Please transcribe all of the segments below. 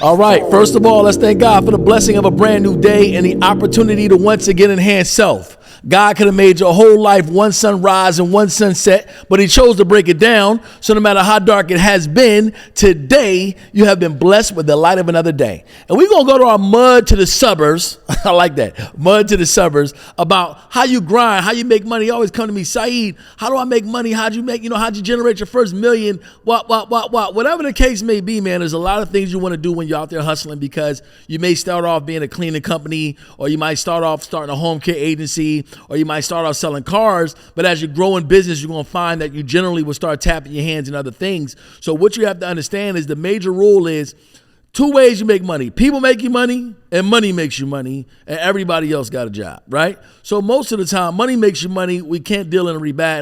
All right, first of all, let's thank God for the blessing of a brand new day and the opportunity to once again enhance self. God could have made your whole life one sunrise and one sunset, but he chose to break it down. So no matter how dark it has been, today you have been blessed with the light of another day. And we're going to go to our Mud to the Suburbs. I like that. Mud to the Suburbs, about how you grind, how you make money. You always come to me, Saeed, how do I make money? How'd you generate your first million? What? Whatever the case may be, man, there's a lot of things you want to do when you're out there hustling, because you may start off being a cleaning company, or you might start off starting a home care agency, or you might start off selling cars. But as you grow in business, you're going to find that you generally will start tapping your hands in other things. So what you have to understand is the major rule is two ways you make money. People make you money, and money makes you money, and everybody else got a job, right? So most of the time, money makes you money. We can't deal in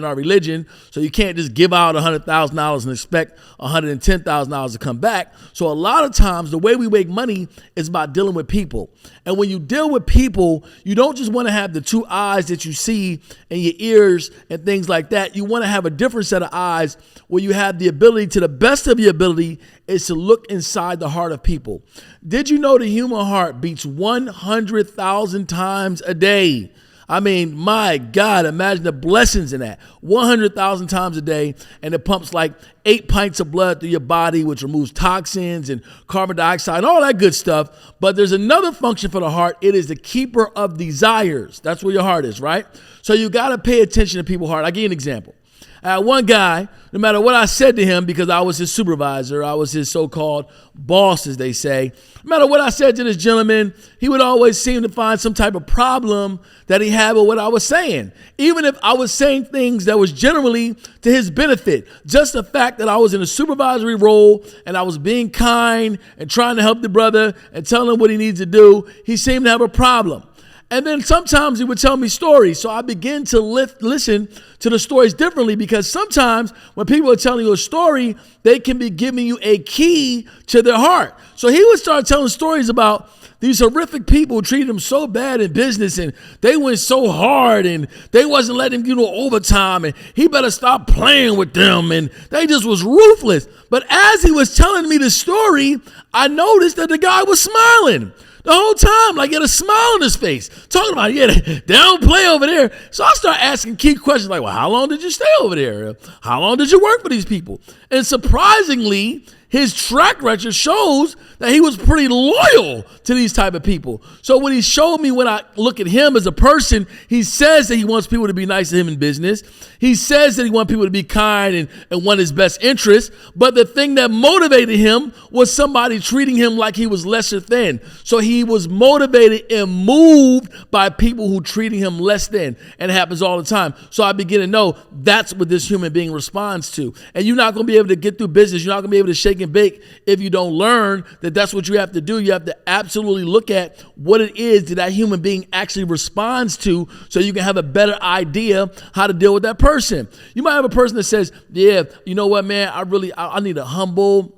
our religion, so you can't just give out $100,000 and expect $110,000 to come back. So a lot of times, the way we make money is by dealing with people. And when you deal with people, you don't just want to have the two eyes that you see and your ears and things like that. You want to have a different set of eyes where you have the ability, to the best of your ability, is to look inside the heart of people. Did you know the human heart beats 100,000 times a day? I mean, my God, imagine the blessings in that. 100,000 times a day, and it pumps like 8 pints of blood through your body, which removes toxins and carbon dioxide and all that good stuff. But there's another function for the heart. It is the keeper of desires. That's where your heart is, right? So you got to pay attention to people's heart. I'll give you an example. One guy, no matter what I said to him, because I was his supervisor, I was his so-called boss, as they say, no matter what I said to this gentleman, he would always seem to find some type of problem that he had with what I was saying, even if I was saying things that was generally to his benefit. Just the fact that I was in a supervisory role and I was being kind and trying to help the brother and telling him what he needs to do, he seemed to have a problem. And then sometimes he would tell me stories. So I began to listen to the stories differently, because sometimes when people are telling you a story, they can be giving you a key to their heart. So he would start telling stories about these horrific people who treated him so bad in business, and they went so hard, and they wasn't letting him get no overtime, and he better stop playing with them, and they just was ruthless. But as he was telling me the story, I noticed that the guy was smiling the whole time, like he had a smile on his face, talking about, yeah, they don't play over there. So I start asking key questions like, well, how long did you stay over there? How long did you work for these people? And surprisingly, his track record shows that he was pretty loyal to these type of people. So when he showed me, when I look at him as a person, he says that he wants people to be nice to him in business. He says that he wants people to be kind and want his best interest. But the thing that motivated him was somebody treating him like he was lesser than. So he was motivated and moved by people who treated him less than. And it happens all the time. So I begin to know that's what this human being responds to. And you're not going to be able to get through business. You're not going to be able to shake and bake if you don't learn that that's what you have to do. You have to absolutely look at what it is that human being actually responds to, so you can have a better idea how to deal with that person. You might have a person that says, yeah, you know what, man, I need a humble,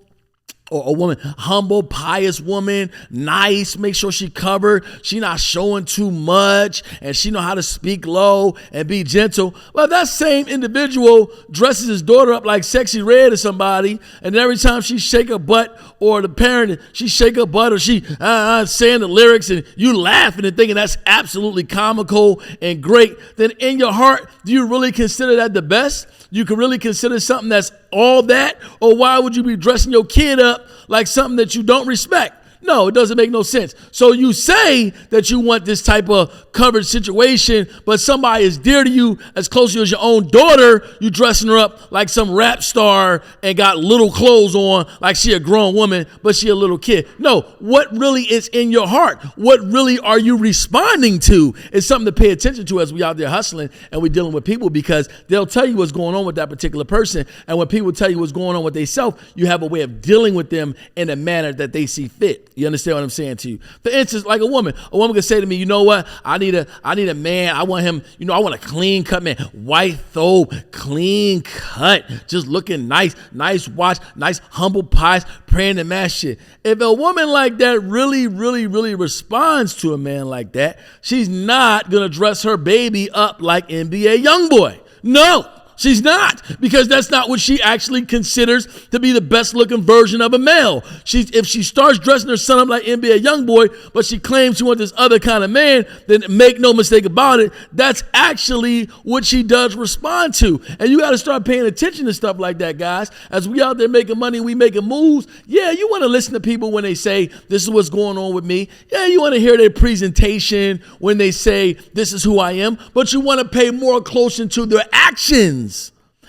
or a woman, humble, pious woman, nice, make sure she covered, she not showing too much, and she know how to speak low and be gentle. Well, that same individual dresses his daughter up like Sexy Red or somebody, and every time she shake her butt, or the parent, she shake her butt, or she saying the lyrics, and you laughing and thinking that's absolutely comical and great, then in your heart, do you really consider that the best? You can really consider something that's all that? Or why would you be dressing your kid up like something that you don't respect? No, it doesn't make no sense. So you say that you want this type of covered situation, but somebody is dear to you, as close to you as your own daughter, you dressing her up like some rap star and got little clothes on like she a grown woman, but she a little kid. No, what really is in your heart? What really are you responding to is something to pay attention to as we out there hustling and we dealing with people, because they'll tell you what's going on with that particular person. And when people tell you what's going on with themselves, you have a way of dealing with them in a manner that they see fit. You understand what I'm saying to you? For instance, like a woman could say to me, you know what? I need a man. I want him, I want a clean cut man, white thobe, clean cut, just looking nice watch, nice humble pies, praying to mass shit. If a woman like that really, really, really responds to a man like that, she's not going to dress her baby up like NBA YoungBoy. No. She's not, because that's not what she actually considers to be the best looking version of a male. If she starts dressing her son up like NBA YoungBoy, but she claims she wants this other kind of man, then make no mistake about it, that's actually what she does respond to. And you got to start paying attention to stuff like that, guys. As we out there making money, we making moves. Yeah, you want to listen to people when they say, this is what's going on with me. Yeah, you want to hear their presentation when they say, this is who I am. But you want to pay more close into their actions.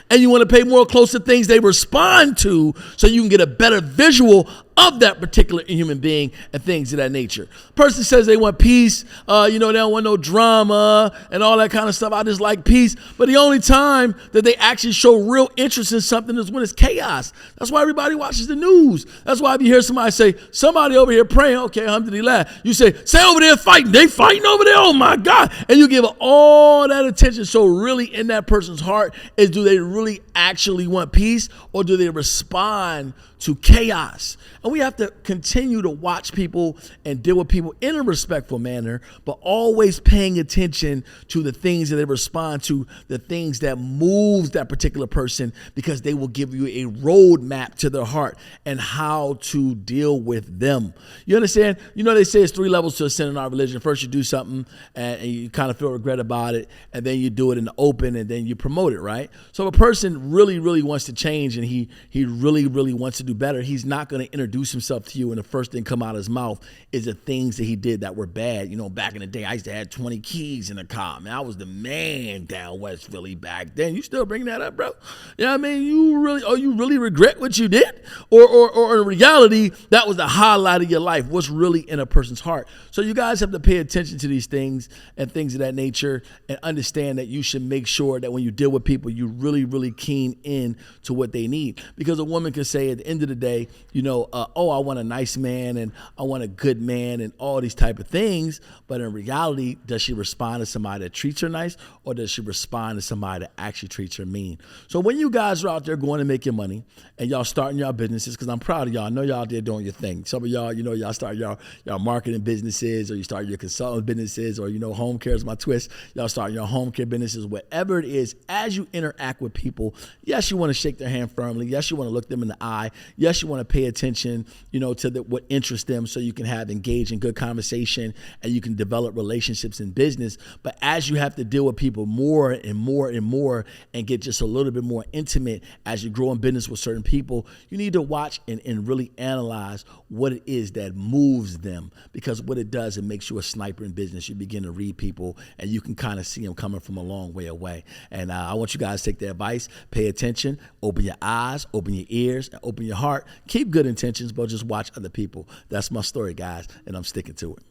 And you want to pay more close to things they respond to so you can get a better visual of that particular human being and things of that nature. Person says they want peace, they don't want no drama and all that kind of stuff. I just like peace. But the only time that they actually show real interest in something is when it's chaos. That's why everybody watches the news. That's why if you hear somebody say, somebody over here praying, okay, alhamdulillah. You say over there fighting. They fighting over there, oh my God. And you give all that attention. So really in that person's heart is, do they really actually want peace, or do they respond to chaos? And we have to continue to watch people and deal with people in a respectful manner, but always paying attention to the things that they respond to, the things that moves that particular person, because they will give you a roadmap to their heart and how to deal with them. You understand? They say it's 3 levels to a sin in our religion. First, you do something and you kind of feel regret about it, and then you do it in the open, and then you promote it, right? So if a person really, really wants to change and he really, really wants to do better, he's not going to introduce himself to you and the first thing come out of his mouth is the things that he did that were bad. Back in the day, I used to have 20 keys in the car. Man, I was the man down West Philly back then. You still bring that up, bro? Yeah, I mean, you really regret what you did? Or in reality, that was the highlight of your life. What's really in a person's heart? So you guys have to pay attention to these things and things of that nature, and understand that you should make sure that when you deal with people, you really, really keen in to what they need. Because a woman can say at the end of the day, I want a nice man and I want a good man and all these type of things. But in reality, does she respond to somebody that treats her nice, or does she respond to somebody that actually treats her mean? So when you guys are out there going to make your money and y'all starting y'all businesses, because I'm proud of y'all. I know y'all out there doing your thing. Some of y'all, y'all start y'all marketing businesses, or you start your consulting businesses, or, home care is my twist. Y'all start your home care businesses, whatever it is. As you interact with people, yes, you want to shake their hand firmly. Yes, you want to look them in the eye. Yes, you want to pay attention, to what interests them, so you can engage in good conversation and you can develop relationships in business. But as you have to deal with people more and more and more and get just a little bit more intimate as you grow in business with certain people, you need to watch and really analyze what it is that moves them, because what it does, it makes you a sniper in business. You begin to read people and you can kind of see them coming from a long way away. And I want you guys to take the advice, pay attention, open your eyes, open your ears, and open your heart. Keep good intentions, but just watch other people. That's my story, guys, and I'm sticking to it.